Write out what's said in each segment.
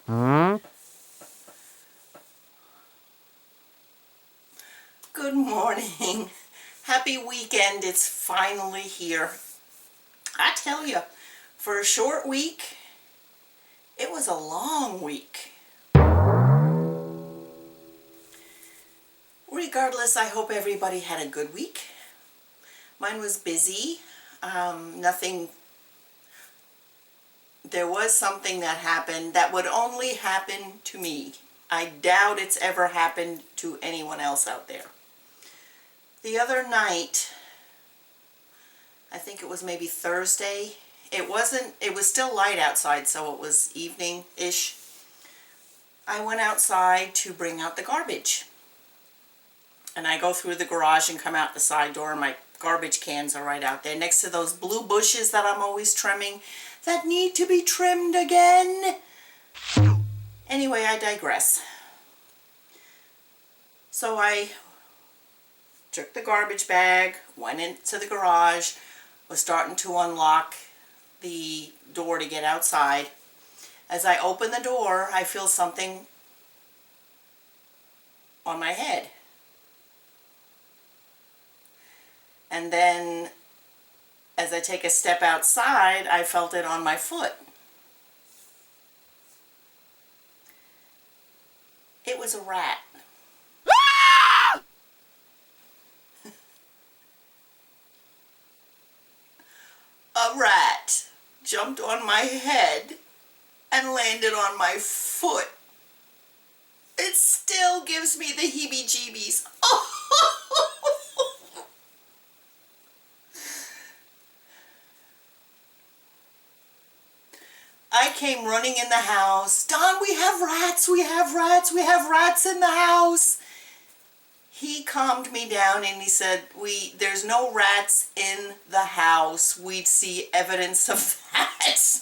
Good morning. Happy weekend. It's finally here. I tell you, for a short week, it was a long week. Regardless, I hope everybody had a good week. Mine was busy. There was something that happened that would only happen to me. I doubt it's ever happened to anyone else out there. The other night, I think it was maybe Thursday, it was still light outside, so it was evening-ish. I went outside to bring out the garbage. And I go through the garage and come out the side door, and my garbage cans are right out there next to those blue bushes that I'm always trimming that need to be trimmed again. Anyway, I digress. So I took the garbage bag, went into the garage, was starting to unlock the door to get outside. As I open the door, I feel something on my head. And then as I take a step outside, I felt it on my foot. It was a rat. A rat jumped on my head and landed on my foot. It still gives me the heebie-jeebies. I came running in the house. Don, we have rats, we have rats, we have rats in the house. He calmed me down and he said, there's no rats in the house. We'd see evidence of that.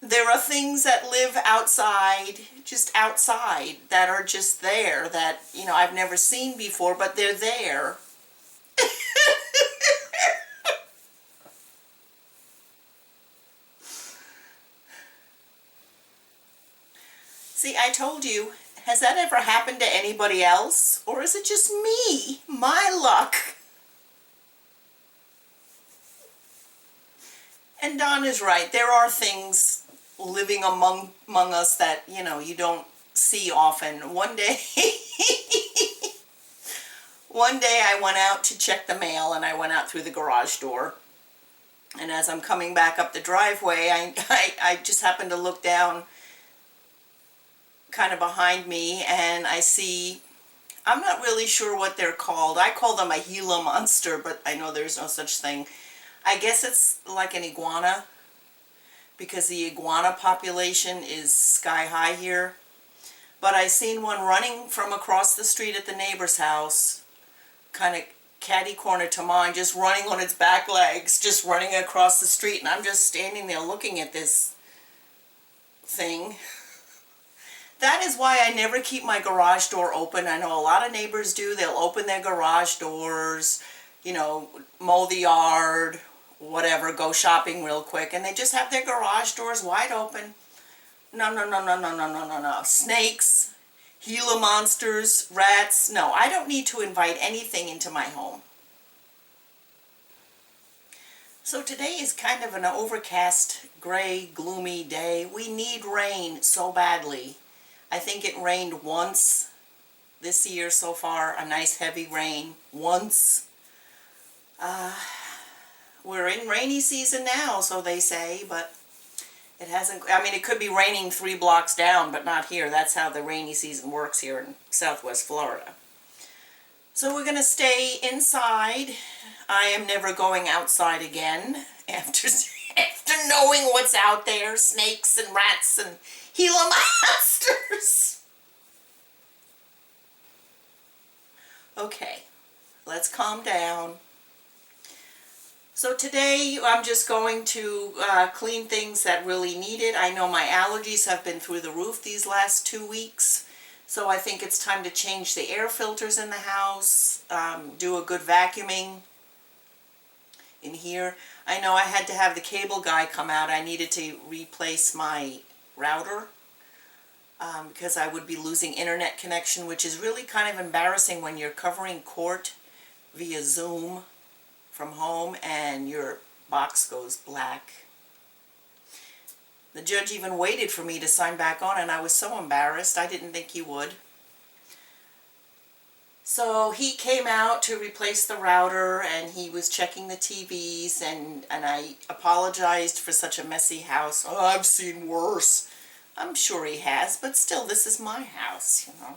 There are things that live outside, just outside, that are just there that, I've never seen before, but they're there. See, I told you, has that ever happened to anybody else? Or is it just me? My luck. And Don is right. There are things living among us that, you don't see often. One day I went out to check the mail, and I went out through the garage door. And as I'm coming back up the driveway, I just happened to look down kind of behind me, and I see, I'm not really sure what they're called. I call them a Gila monster, but I know there's no such thing. I guess it's like an iguana, because the iguana population is sky high here. But I seen one running from across the street at the neighbor's house, kind of catty corner to mine, just running on its back legs, just running across the street, and I'm just standing there looking at this thing. That is why I never keep my garage door open. I know a lot of neighbors do. They'll open their garage doors, mow the yard, whatever, go shopping real quick, and they just have their garage doors wide open. No, no, no, no, no, no, no, no, no. Snakes, Gila monsters, rats. No, I don't need to invite anything into my home. So today is kind of an overcast, gray, gloomy day. We need rain so badly. I think it rained once this year so far, a nice heavy rain once. We're in rainy season now, so they say, but it hasn't, it could be raining 3 blocks down, but not here. That's how the rainy season works here in Southwest Florida. So we're going to stay inside. I am never going outside again after knowing what's out there, snakes and rats and Gila monsters. Okay, let's calm down. So today I'm just going to clean things that really need it. I know my allergies have been through the roof these last 2 weeks, so I think it's time to change the air filters in the house, do a good vacuuming, in here. I know I had to have the cable guy come out. I needed to replace my router because I would be losing internet connection, which is really kind of embarrassing when you're covering court via Zoom from home and your box goes black. The judge even waited for me to sign back on, and I was so embarrassed. I didn't think he would. So he came out to replace the router, and he was checking the TVs, and I apologized for such a messy house. Oh, I've seen worse. I'm sure he has, but still, this is my house, you know.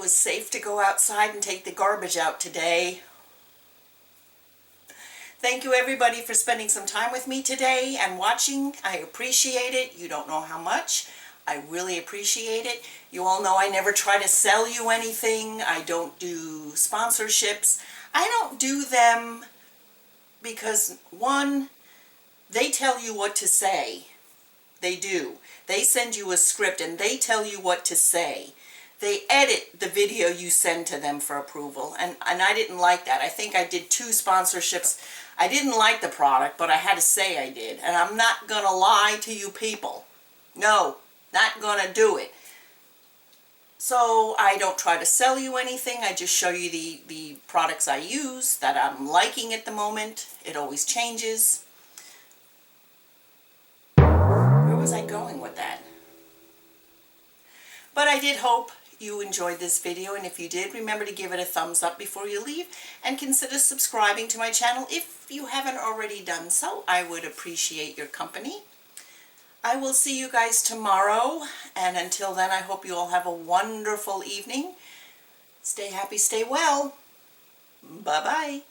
was safe to go outside and take the garbage out today. Thank you everybody for spending some time with me today and watching. I appreciate it. You don't know how much. I really appreciate it. You all know I never try to sell you anything. I don't do sponsorships. I don't do them because, one, they tell you what to say. They do. They send you a script and they tell you what to say. They edit the video you send to them for approval, and I didn't like that. I think I did 2 sponsorships. I didn't like the product, but I had to say I did, and I'm not gonna lie to you people. No, not gonna do it. So I don't try to sell you anything. I just show you the products I use that I'm liking at the moment. It always changes. Where was I going with that? But I did hope you enjoyed this video, and if you did, remember to give it a thumbs up before you leave and consider subscribing to my channel if you haven't already done so. I would appreciate your company. I will see you guys tomorrow, and until then, I hope you all have a wonderful evening. Stay happy, stay well. Bye-bye.